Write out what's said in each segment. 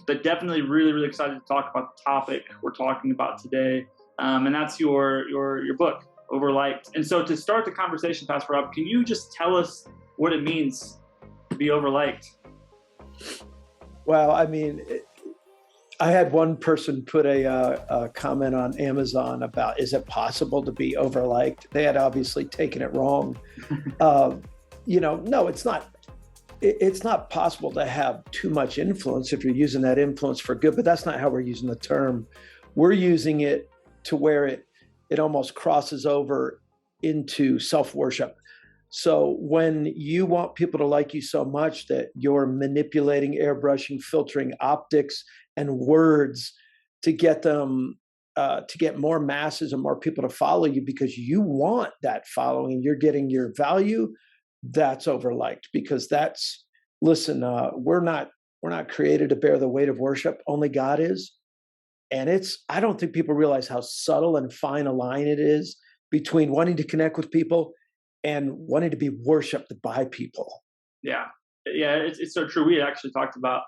but definitely really, really excited to talk about the topic we're talking about today. And that's your book, Overliked. And so to start the conversation, Pastor Rob, can you just tell us what it means to be overliked? Well, I mean, I had one person put a comment on Amazon about, is it possible to be overliked? They had obviously taken it wrong. No, it's not. It's not possible to have too much influence if you're using that influence for good, but that's not how we're using the term. We're using it to where it almost crosses over into self-worship. So when you want people to like you so much that you're manipulating, airbrushing, filtering optics and words to get them, to get more masses and more people to follow you because you want that following and you're getting your value, that's overliked, because we're not created to bear the weight of worship. Only God is. And I don't think people realize how subtle and fine a line it is between wanting to connect with people and wanting to be worshiped by people. Yeah. It's so true. We had actually talked about,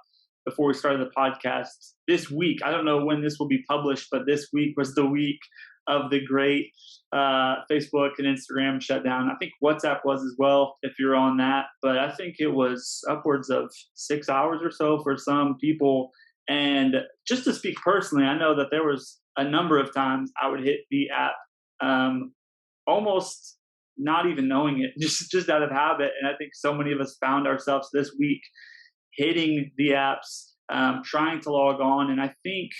before we started the podcast, this week, I don't know when this will be published, but this week was the week of the great Facebook and Instagram shutdown. I think WhatsApp was as well, if you're on that. But I think it was upwards of 6 hours or so for some people. And just to speak personally, I know that there was a number of times I would hit the app almost not even knowing it, just out of habit. And I think so many of us found ourselves this week hitting the apps, trying to log on. And I think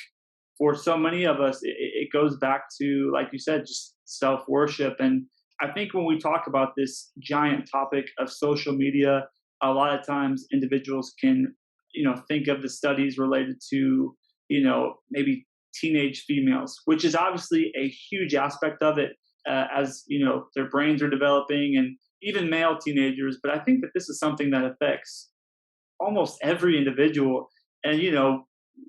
for so many of us, it goes back to, like you said, just self-worship. And I think when we talk about this giant topic of social media, a lot of times individuals can, think of the studies related to, maybe teenage females, which is obviously a huge aspect of it, as, their brains are developing, and even male teenagers. But I think that this is something that affects almost every individual. And,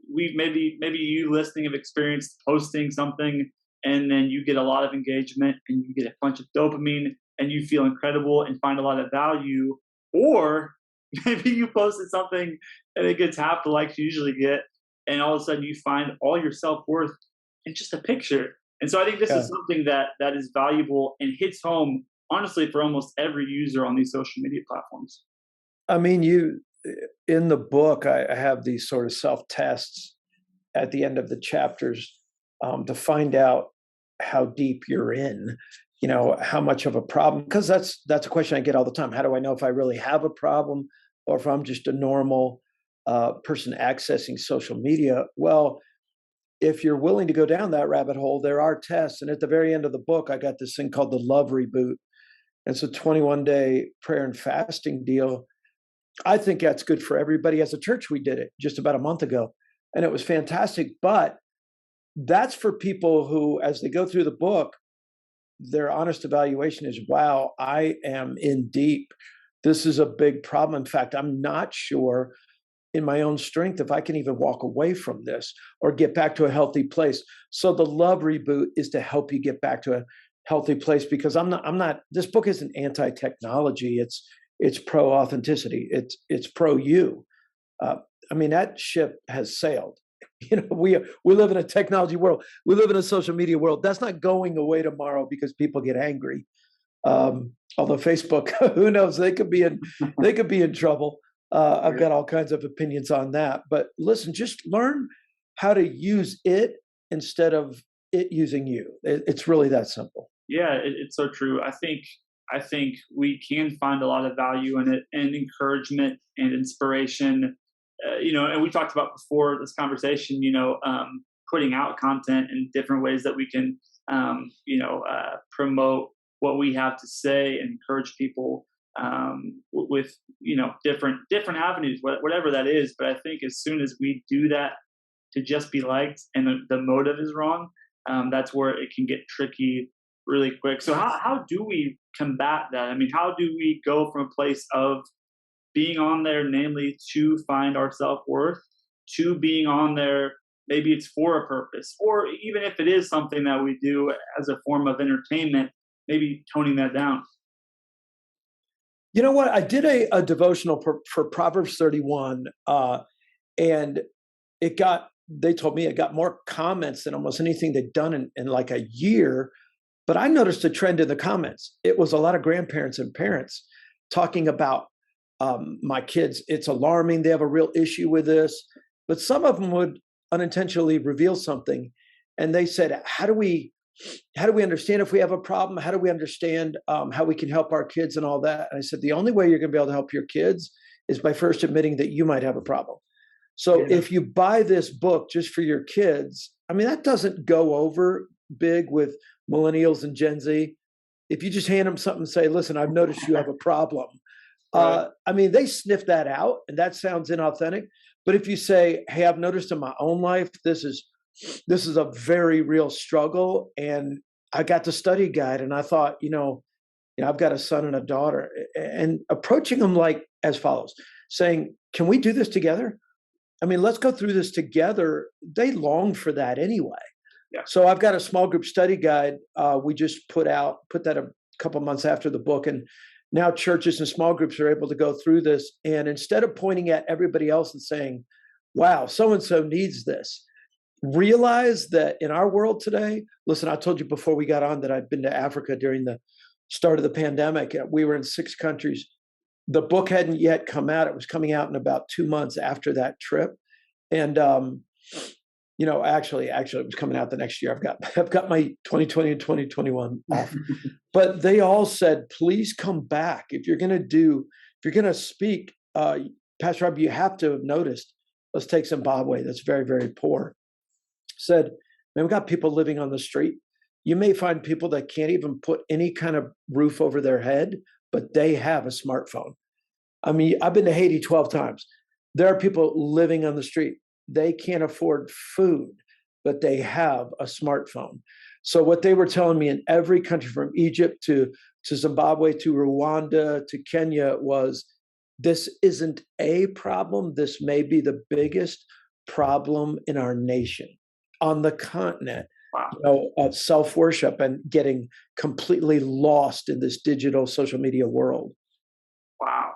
maybe you listening have experienced posting something and then you get a lot of engagement and you get a bunch of dopamine and you feel incredible and find a lot of value. Or maybe you posted something and it gets half the likes you usually get, and all of a sudden you find all your self-worth in just a picture. And so I think this is something that is valuable and hits home, honestly, for almost every user on these social media platforms. I mean, in the book, I have these sort of self-tests at the end of the chapters to find out how deep you're in, how much of a problem, because that's a question I get all the time. How do I know if I really have a problem or if I'm just a normal person accessing social media? Well, if you're willing to go down that rabbit hole, there are tests. And at the very end of the book, I got this thing called the Love Reboot. It's a 21-day prayer and fasting deal. I think that's good for everybody. As a church, we did it just about a month ago, and it was fantastic. But that's for people who, as they go through the book, their honest evaluation is, wow, I am in deep. This is a big problem. In fact, I'm not sure in my own strength if I can even walk away from this or get back to a healthy place. So the Love Reboot is to help you get back to a healthy place, because this book isn't anti-technology. It's pro-authenticity. It's pro-you. That ship has sailed. We live in a technology world. We live in a social media world. That's not going away tomorrow because people get angry. Although Facebook, who knows? They could be in trouble. I've got all kinds of opinions on that. But listen, just learn how to use it instead of it using you. It's really that simple. Yeah, it's so true. I think we can find a lot of value in it, and encouragement and inspiration. And we talked about before this conversation, putting out content in different ways that we can, promote what we have to say and encourage people with, different avenues, whatever that is. But I think as soon as we do that to just be liked and the motive is wrong, that's where it can get tricky really quick. So how do we combat that? I mean, how do we go from a place of being on there, namely to find our self-worth, to being on there, maybe it's for a purpose, or even if it is something that we do as a form of entertainment, maybe toning that down? You know what? I did a devotional for Proverbs 31, and they told me it got more comments than almost anything they'd done in like a year. But I noticed a trend in the comments. It was a lot of grandparents and parents talking about my kids. It's alarming. They have a real issue with this. But some of them would unintentionally reveal something. And they said, how do we understand if we have a problem? How do we understand how we can help our kids and all that? And I said, the only way you're going to be able to help your kids is by first admitting that you might have a problem. So if you buy this book just for your kids, I mean, that doesn't go over big with millennials and Gen Z. If you just hand them something and say, listen, I've noticed you have a problem. Right. I mean, they sniff that out and that sounds inauthentic. But if you say, hey, I've noticed in my own life, this is a very real struggle. And I got the study guide and I thought, I've got a son and a daughter, and approaching them like as follows, saying, can we do this together? I mean, let's go through this together. They long for that anyway. Yeah. So I've got a small group study guide. We just put that a couple months after the book. And now churches and small groups are able to go through this. And instead of pointing at everybody else and saying, wow, so-and-so needs this, realize that in our world today, listen, I told you before we got on that I'd been to Africa during the start of the pandemic. We were in 6 countries. The book hadn't yet come out. It was coming out in about 2 months after that trip. And, actually it was coming out the next year. I've got my 2020 and 2021 off, but they all said, please come back. If you're going to speak, Pastor Rob, you have to have noticed, let's take Zimbabwe. That's very, very poor. Said, man, we've got people living on the street. You may find people that can't even put any kind of roof over their head, but they have a smartphone. I mean, I've been to Haiti 12 times. There are people living on the street. They can't afford food, but they have a smartphone. So what they were telling me in every country from Egypt to Zimbabwe to Rwanda to Kenya was, this isn't a problem. This may be the biggest problem in our nation, on the continent. Wow. Of self-worship and getting completely lost in this digital social media world. Wow.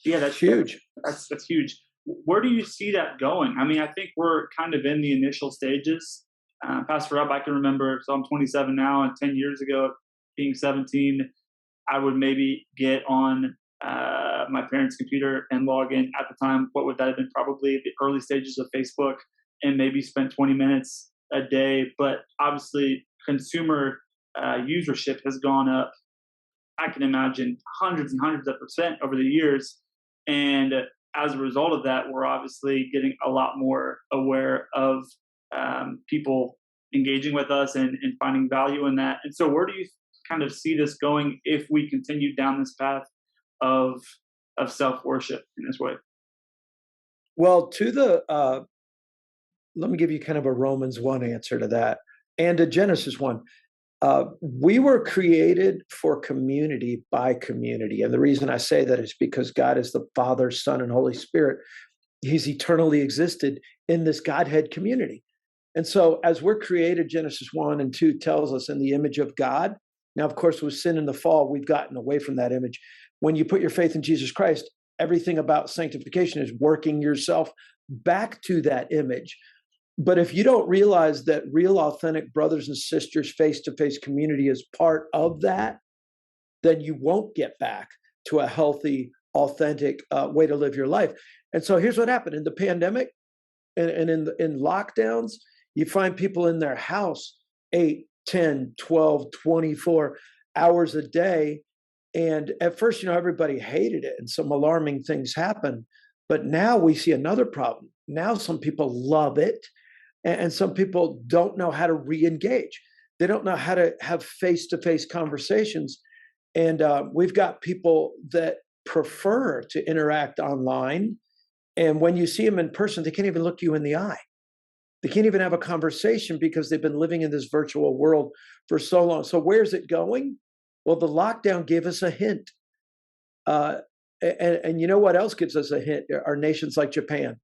Yeah, that's huge. That's huge. Where do you see that going? I mean, I think we're kind of in the initial stages. Pastor Rob, I can remember, so I'm 27 now, and 10 years ago, being 17, I would maybe get on my parents' computer and log in. At the time, what would that have been? Probably the early stages of Facebook, and maybe spend 20 minutes a day. But obviously consumer usership has gone up, I can imagine, hundreds and hundreds of percent over the years. And as a result of that, we're obviously getting a lot more aware of people engaging with us and finding value in that. And so where do you kind of see this going if we continue down this path of self-worship in this way? Well, let me give you kind of a Romans 1 answer to that, and a Genesis 1. We were created for community by community. And the reason I say that is because God is the Father, Son, and Holy Spirit. He's eternally existed in this Godhead community. And so as we're created, Genesis 1 and 2 tells us, in the image of God. Now, of course, with sin in the fall, we've gotten away from that image. When you put your faith in Jesus Christ, everything about sanctification is working yourself back to that image. But if you don't realize that real, authentic brothers and sisters, face-to-face community is part of that, then you won't get back to a healthy, authentic way to live your life. And so here's what happened in the pandemic and in lockdowns. You find people in their house 8, 10, 12, 24 hours a day. And at first, everybody hated it and some alarming things happened. But now we see another problem. Now some people love it. And some people don't know how to re-engage. They don't know how to have face-to-face conversations. And we've got people that prefer to interact online. And when you see them in person, they can't even look you in the eye. They can't even have a conversation because they've been living in this virtual world for so long. So where's it going? Well, the lockdown gave us a hint. And you know what else gives us a hint? Are nations like Japan.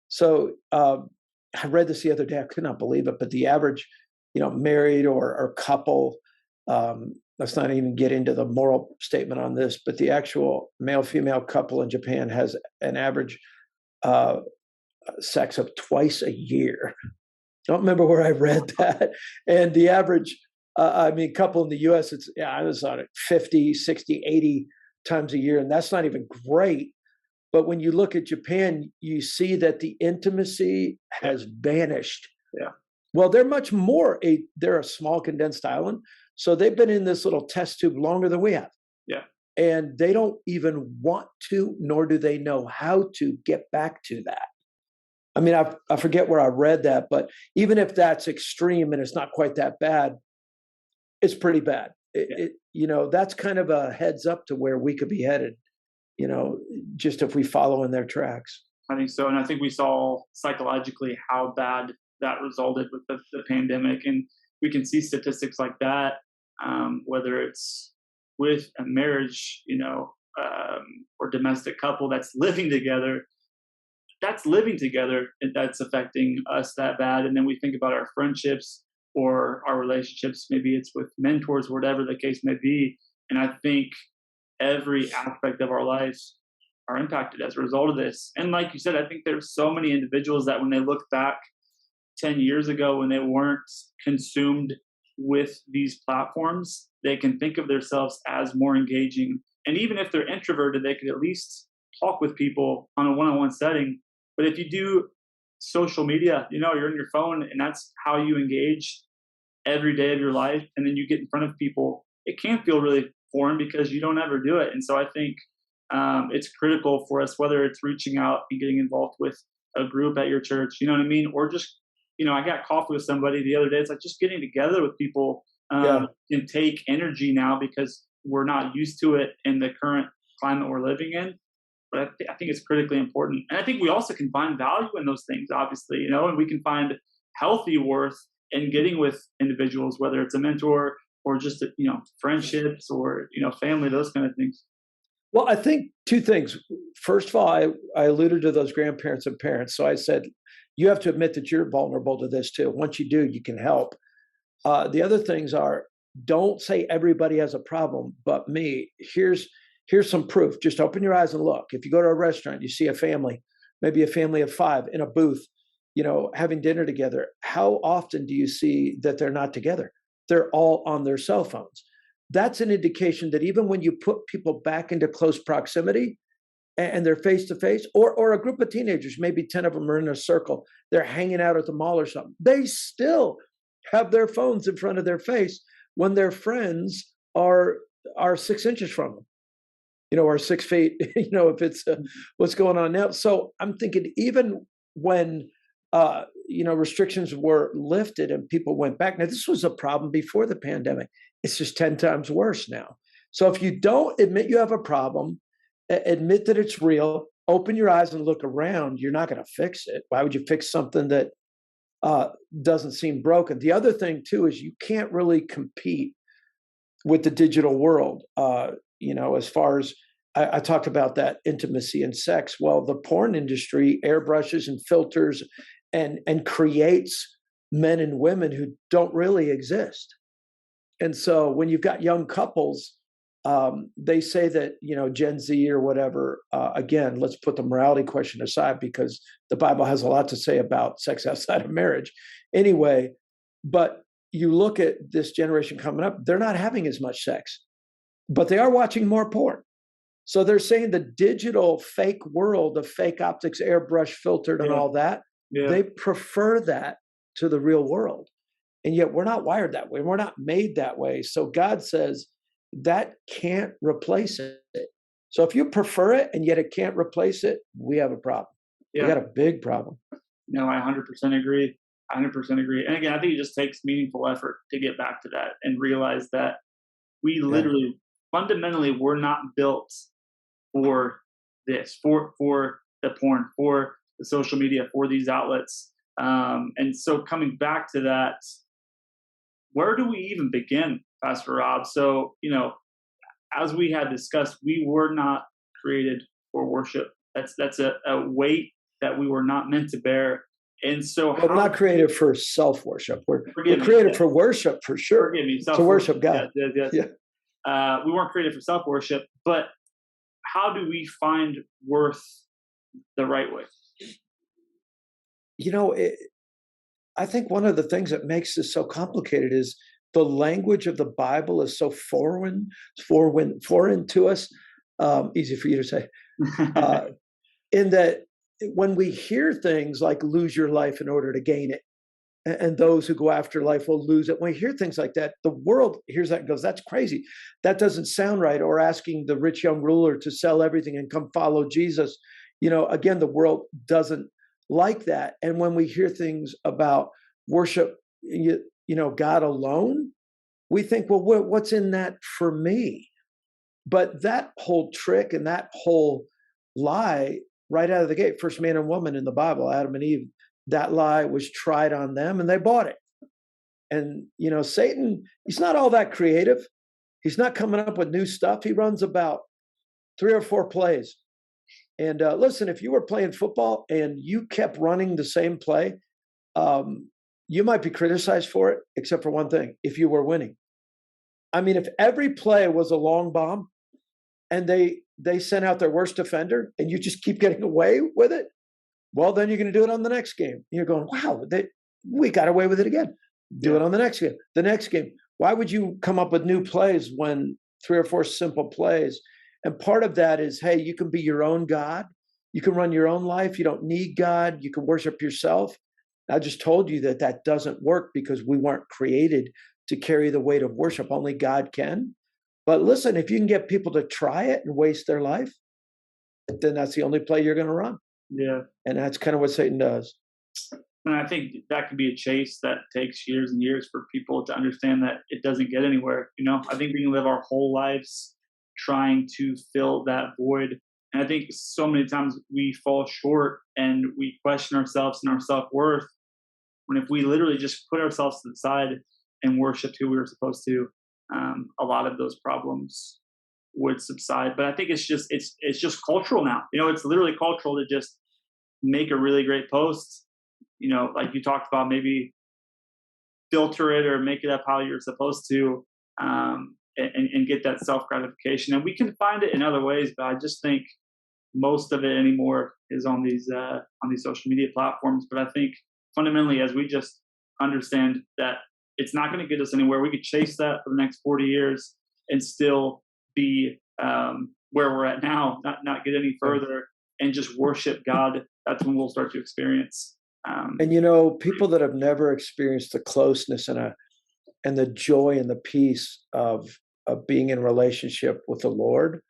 So I read this the other day. I could not believe it, but the average, married or couple, let's not even get into the moral statement on this, but the actual male-female couple in Japan has an average sex of twice a year. I don't remember where I read that. And the average, couple in the US, I was on it 50, 60, 80 times a year. And that's not even great. But when you look at Japan, you see that the intimacy has vanished. Yeah. Well, they're much more they're a small condensed island. So they've been in this little test tube longer than we have. Yeah. And they don't even want to, nor do they know how to get back to that. I mean, I forget where I read that, but even if that's extreme and it's not quite that bad, it's pretty bad. That's kind of a heads up to where we could be headed, just if we follow in their tracks. I think so. And I think we saw psychologically how bad that resulted with the pandemic. And we can see statistics like that, whether it's with a marriage, or domestic couple that's living together, and that's affecting us that bad. And then we think about our friendships or our relationships, maybe it's with mentors, whatever the case may be. And I think every aspect of our lives are impacted as a result of this. And like you said, I think there's so many individuals that when they look back 10 years ago, when they weren't consumed with these platforms, they can think of themselves as more engaging. And even if they're introverted, they could at least talk with people on a one-on-one setting. But if you do social media, you're on your phone and that's how you engage every day of your life. And then you get in front of people, it can feel really foreign because you don't ever do it. And so I think it's critical for us, whether it's reaching out and getting involved with a group at your church, you know what I mean? Or just, I got coffee with somebody the other day. It's like just getting together with people can take energy now because we're not used to it in the current climate we're living in. But I think it's critically important. And I think we also can find value in those things, obviously, and we can find healthy worth in getting with individuals, whether it's a mentor or just, friendships or, family, those kind of things. Well, I think two things. First of all, I alluded to those grandparents and parents. So I said, you have to admit that you're vulnerable to this too. Once you do, you can help. The other things are, don't say everybody has a problem but me. Here's some proof. Just open your eyes and look. If you go to a restaurant, you see a family, maybe a family of 5 in a booth, having dinner together. How often do you see that they're not together? They're all on their cell phones. That's an indication that even when you put people back into close proximity and they're face to face, or a group of teenagers, maybe 10 of them are in a circle, they're hanging out at the mall or something, they still have their phones in front of their face when their friends are 6 inches from them. Or 6 feet, if it's what's going on now. So I'm thinking even when, restrictions were lifted and people went back. Now, this was a problem before the pandemic. It's just 10 times worse now. So if you don't admit you have a problem, admit that it's real, open your eyes and look around, you're not going to fix it. Why would you fix something that doesn't seem broken? The other thing, too, is you can't really compete with the digital world. As far as I talked about that intimacy and sex. Well, the porn industry airbrushes and filters and creates men and women who don't really exist. And so when you've got young couples, they say that, Gen Z or whatever, again, let's put the morality question aside because the Bible has a lot to say about sex outside of marriage. Anyway, but you look at this generation coming up, they're not having as much sex, but they are watching more porn. So they're saying the digital fake world of fake optics, airbrush filtered and all that, they prefer that to the real world. And yet we're not wired that way. We're not made that way. So God says that can't replace it. So if you prefer it and yet it can't replace it, we have a problem. We got a big problem. No, I 100% agree. 100% agree. And again, I think it just takes meaningful effort to get back to that and realize that we literally, fundamentally, we're not built for this, for the porn, for the social media, for these outlets. And so coming back to that, where do we even begin, Pastor Rob? So, as we had discussed, we were not created for worship. That's a weight that we were not meant to bear. And so we're not created for self-worship. We're created for worship, for sure. Forgive me. To worship God. Yes. We weren't created for self-worship, but how do we find worth the right way? you know, I think one of the things that makes this so complicated is the language of the Bible is so foreign to us. Easy for you to say. Uh, in that when we hear things like lose your life in order to gain it, and those who go after life will lose it. When we hear things like that, the world hears that and goes, that's crazy. That doesn't sound right. Or asking the rich young ruler to sell everything and come follow Jesus. Again, the world doesn't like that. And when we hear things about worship, God alone, we think, well, what's in that for me? But that whole trick and that whole lie right out of the gate, first man and woman in the Bible, Adam and Eve, that lie was tried on them and they bought it. And, Satan, he's not all that creative. He's not coming up with new stuff. He runs about 3 or 4 plays. And listen, if you were playing football and you kept running the same play, you might be criticized for it, except for one thing, if you were winning. I mean, if every play was a long bomb and they sent out their worst defender and you just keep getting away with it, well, then you're going to do it on the next game. You're going, wow, we got away with it again. Do it on the next game. The next game. Why would you come up with new plays when 3 or 4 simple plays? And part of that is, hey, you can be your own God. You can run your own life. You don't need God. You can worship yourself. I just told you that doesn't work because we weren't created to carry the weight of worship. Only God can. But listen, if you can get people to try it and waste their life, then that's the only play you're going to run. Yeah. And that's kind of what Satan does. And I think that could be a chase that takes years and years for people to understand that it doesn't get anywhere. I think we can live our whole lives trying to fill that void. And I think so many times we fall short and we question ourselves and our self-worth when if we literally just put ourselves to the side and worshiped who we were supposed to, a lot of those problems would subside. But I think it's just cultural now. It's literally cultural to just make a really great post, like you talked about, maybe filter it or make it up how you're supposed to, and get that self-gratification. And we can find it in other ways, but I just think most of it anymore is on these social media platforms. But I think fundamentally, as we just understand that it's not going to get us anywhere, we could chase that for the next 40 years and still be where we're at now, not get any further, and just worship God. That's when we'll start to experience. And people that have never experienced the closeness and the joy and the peace of being in relationship with the Lord,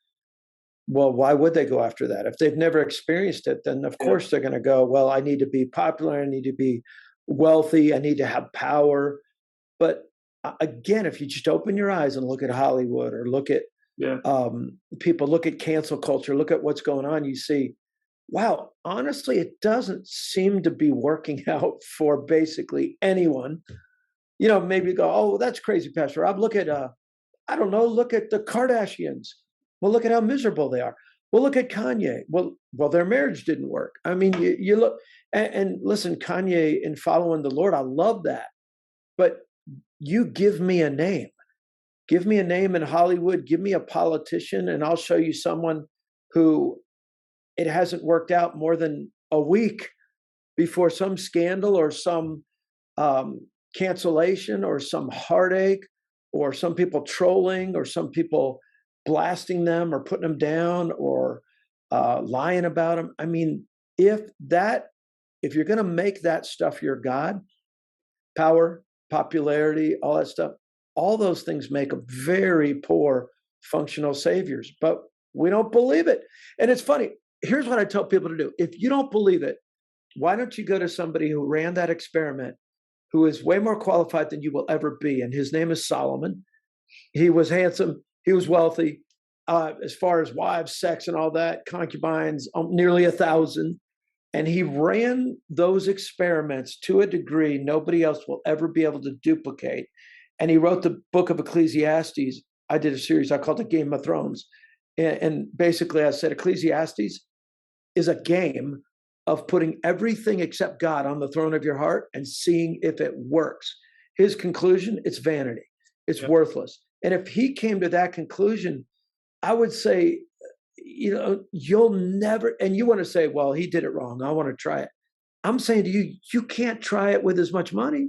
well, why would they go after that? If they've never experienced it, then of course they're going to go, well, I need to be popular, I need to be wealthy, I need to have power. But again, if you just open your eyes and look at Hollywood or look at people, look at cancel culture, look at what's going on, you see, wow, honestly, it doesn't seem to be working out for basically anyone. Maybe go, oh, well, that's crazy, Pastor Rob. Look at, I don't know, look at the Kardashians. Well, look at how miserable they are. Well, look at Kanye. Well, their marriage didn't work. I mean, you look, and listen, Kanye in following the Lord, I love that. But you give me a name. Give me a name in Hollywood. Give me a politician, and I'll show you someone who it hasn't worked out more than a week before some scandal or some cancellation or some heartache or some people trolling or some people blasting them or putting them down or lying about them. I mean, if you're going to make that stuff your God, power, popularity, all that stuff, all those things make a very poor functional saviors, but we don't believe it. And it's funny. Here's what I tell people to do. If you don't believe it, why don't you go to somebody who ran that experiment, who is way more qualified than you will ever be? And his name is Solomon. He was handsome. He was wealthy. As far as wives, sex, and all that, concubines, nearly 1,000. And he ran those experiments to a degree nobody else will ever be able to duplicate. And he wrote the book of Ecclesiastes. I did a series I called it Game of Thrones. And basically I said Ecclesiastes is a game of putting everything except God on the throne of your heart and seeing if it works. His conclusion, it's vanity. It's worthless. And if he came to that conclusion, I would say, you'll never, and you want to say, well, he did it wrong, I want to try it. I'm saying to you, you can't try it with as much money.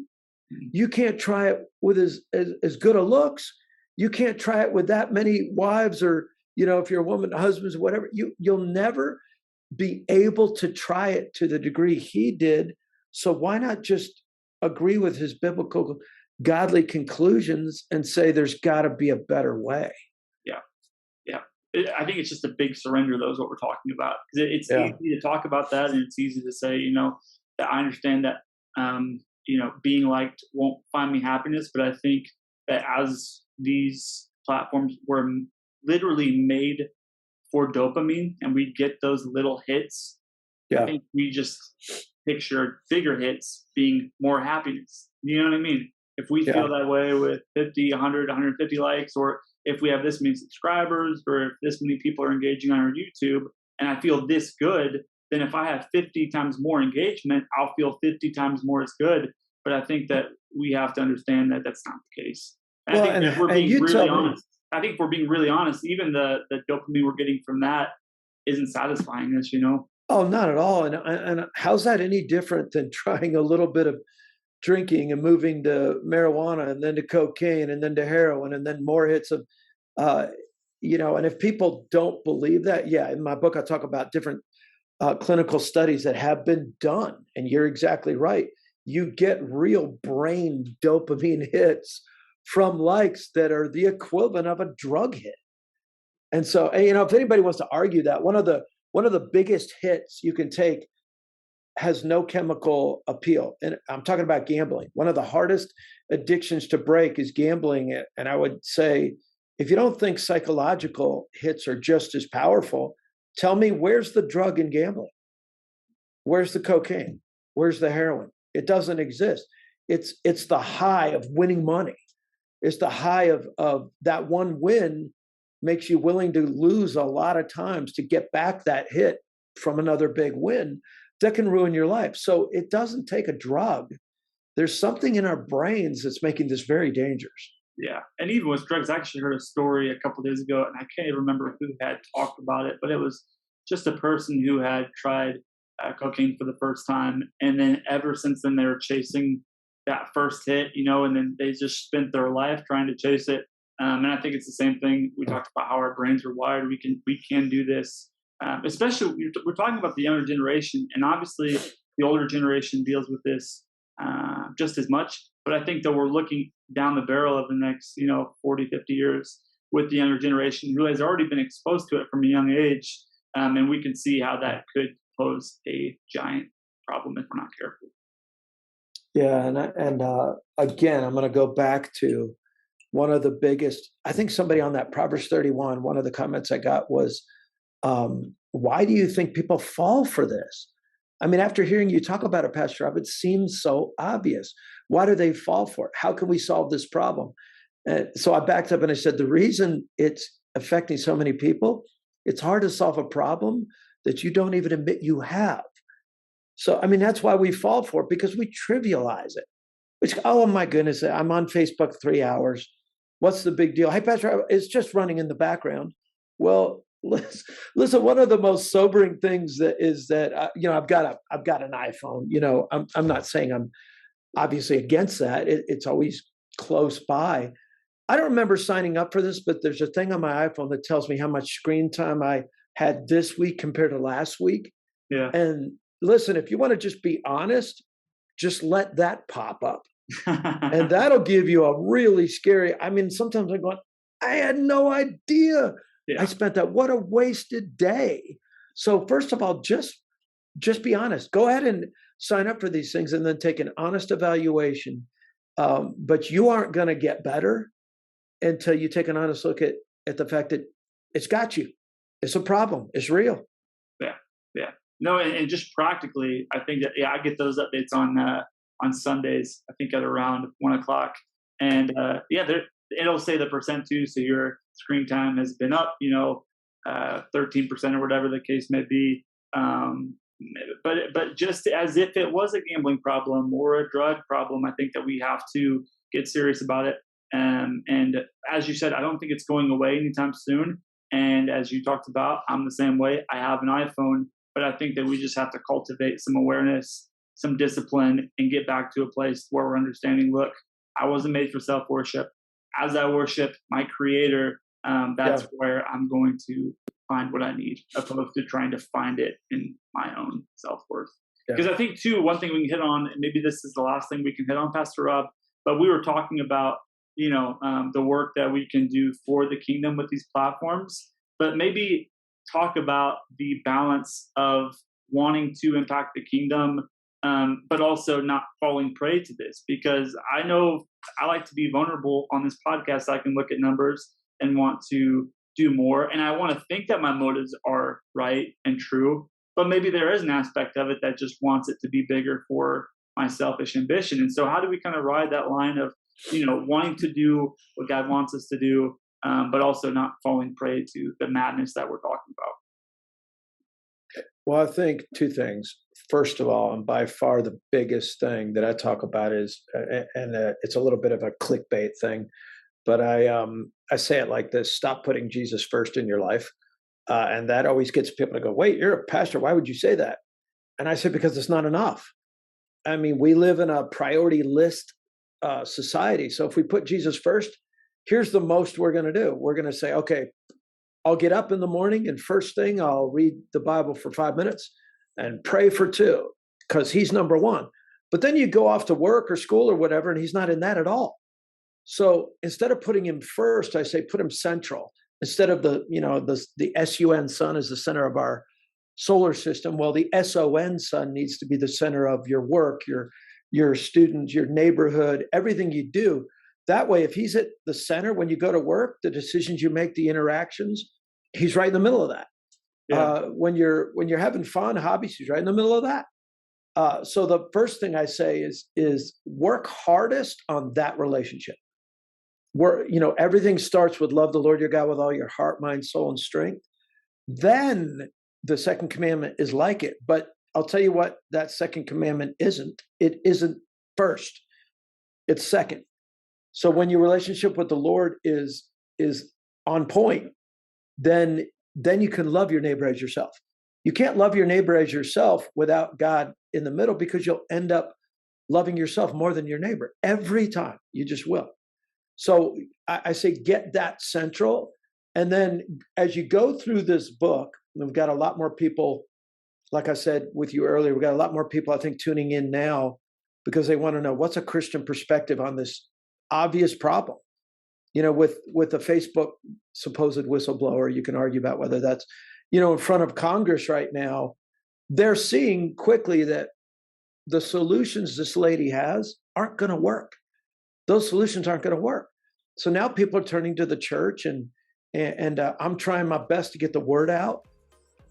You can't try it with as good a looks. You can't try it with that many wives, or if you're a woman, husbands, whatever. You'll never be able to try it to the degree he did. So why not just agree with his biblical, godly conclusions and say there's got to be a better way? Yeah, yeah. I think it's just a big surrender, though, is what we're talking about. 'Cause it's Yeah, easy to talk about that, and it's easy to say, that I understand that, being liked won't find me happiness. But I think that as these platforms were literally made for dopamine, and we get those little hits, I yeah, think we just picture bigger hits being more happiness. You know what I mean? If we yeah. feel that way with 50, 100, 150 likes, or if we have this many subscribers, or if this many people are engaging on our YouTube, and I feel this good, then if I have 50 times more engagement, I'll feel 50 times more as good. But I think that we have to understand that that's not the case. And I Well, think that we're and being you really tell me. honest. I think if we're being really honest, even the dopamine we're getting from that isn't satisfying us. Oh, not at all. And how's that any different than trying a little bit of drinking and moving to marijuana and then to cocaine and then to heroin and then more hits of, uh, and if people don't believe that, yeah, in my book, I talk about different clinical studies that have been done. And you're exactly right. You get real brain dopamine hits from likes that are the equivalent of a drug hit. And so, if anybody wants to argue that, one of the biggest hits you can take has no chemical appeal. And I'm talking about gambling. One of the hardest addictions to break is gambling. And I would say, if you don't think psychological hits are just as powerful, tell me, where's the drug in gambling? Where's the cocaine? Where's the heroin? It doesn't exist. It's the high of winning money. It's the high of that one win makes you willing to lose a lot of times to get back that hit from another big win that can ruin your life. So it doesn't take a drug. There's something in our brains that's making this very dangerous. Yeah, and even with drugs, I actually heard a story a couple of days ago, and I can't even remember who had talked about it, but it was just a person who had tried cocaine for the first time, and then ever since then they were chasing that first hit, and then they just spent their life trying to chase it. And I think it's the same thing. We talked about how our brains are wired. We can do this, especially we're talking about the younger generation, and obviously the older generation deals with this just as much. But I think that we're looking down the barrel of the next, 40, 50 years with the younger generation who has already been exposed to it from a young age. And we can see how that could pose a giant problem if we're not careful. Yeah, and again, I'm going to go back to one of the biggest. I think somebody on that Proverbs 31. One of the comments I got was, "Why do you think people fall for this?" I mean, after hearing you talk about it, Pastor Rob, it seems so obvious. Why do they fall for it? How can we solve this problem? And so I backed up and I said, the reason it's affecting so many people, it's hard to solve a problem that you don't even admit you have. So, I mean, that's why we fall for it, because we trivialize it. Which, oh my goodness, I'm on Facebook 3 hours. What's the big deal? Hey, Pastor, it's just running in the background. Well, listen. One of the most sobering things that is that I've got an iPhone. I'm not saying I'm obviously against that. It's always close by. I don't remember signing up for this, but there's a thing on my iPhone that tells me how much screen time I had this week compared to last week. Yeah. And listen, if you want to just be honest, just let that pop up. And that'll give you a really scary. I mean, sometimes I'm going, I had no idea I Yeah. spent that. What a wasted day. So first of all, just be honest. Go ahead and sign up for these things and then take an honest evaluation. But you aren't going to get better until you take an honest look at the fact that it's got you. It's a problem. It's real. Yeah. Yeah. No, and just practically, I think that, I get those updates on Sundays, I think at around 1 o'clock. And it'll say the percent too. So your screen time has been up, 13% or whatever the case may be. But just as if it was a gambling problem or a drug problem, I think that we have to get serious about it. And as you said, I don't think it's going away anytime soon. And as you talked about, I'm the same way. I have an iPhone, but I think that we just have to cultivate some awareness some discipline and get back to a place where we're understanding, look, I wasn't made for self-worship. As I worship my creator, that's where I'm going to find what I need, opposed to trying to find it in my own self-worth. Because I think too, one thing we can hit on, and maybe this is the last thing we can hit on, Pastor Rob, but we were talking about, the work that we can do for the kingdom with these platforms, but maybe talk about the balance of wanting to impact the kingdom, but also not falling prey to this, because I know I like to be vulnerable on this podcast. I can look at numbers and want to do more. And I want to think that my motives are right and true, but maybe there is an aspect of it that just wants it to be bigger for my selfish ambition. And so how do we kind of ride that line of, wanting to do what God wants us to do, but also not falling prey to the madness that we're talking about? Well, I think two things. First of all, and by far the biggest thing that I talk about is, it's a little bit of a clickbait thing, but I say it like this: stop putting Jesus first in your life, and that always gets people to go, "Wait, you're a pastor. Why would you say that?" And I say, because it's not enough. I mean, we live in a priority list society. So if we put Jesus first, here's the most we're going to do. We're going to say, okay, I'll get up in the morning and first thing I'll read the Bible for 5 minutes and pray for 2, because he's number one. But then you go off to work or school or whatever, and he's not in that at all. So instead of putting him first, I say put him central. Instead of the SUN sun is the center of our solar system. Well, the SON sun needs to be the center of your work, your students, your neighborhood, everything you do. That way, if he's at the center when you go to work, the decisions you make, the interactions, he's right in the middle of that. Yeah. When you're having fun, hobbies, he's right in the middle of that. So the first thing I say is work hardest on that relationship. Where everything starts with love the Lord your God with all your heart, mind, soul, and strength. Then the second commandment is like it, but I'll tell you what that second commandment isn't. It isn't first. It's second. So when your relationship with the Lord is on point, then you can love your neighbor as yourself. You can't love your neighbor as yourself without God in the middle, because you'll end up loving yourself more than your neighbor every time. You just will. So I say get that central. And then as you go through this book, we've got a lot more people, like I said with you earlier, we've got a lot more people, I think, tuning in now because they want to know what's a Christian perspective on this obvious problem. With the Facebook supposed whistleblower, you can argue about whether that's, in front of Congress right now. They're seeing quickly that the solutions this lady has aren't going to work. Those solutions aren't going to work. So now people are turning to the church, and I'm trying my best to get the word out,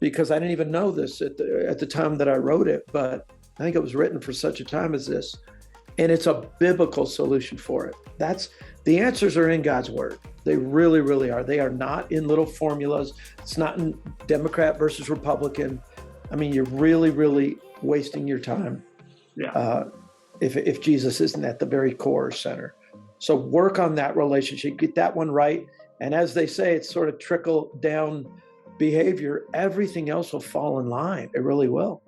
because I didn't even know this at the time that I wrote it, but I think it was written for such a time as this. And it's a biblical solution for it. The answers are in God's word. They really, really are. They are not in little formulas. It's not in Democrat versus Republican. I mean, you're really, really wasting your time. Yeah. If Jesus isn't at the very core center. So work on that relationship, get that one right. And as they say, it's sort of trickle down behavior. Everything else will fall in line. It really will.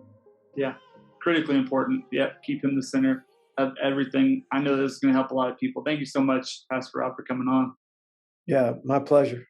Yeah. Critically important. Yeah. Keep him the center of everything. I know this is going to help a lot of people. Thank you so much, Pastor Rob, for coming on. Yeah, my pleasure.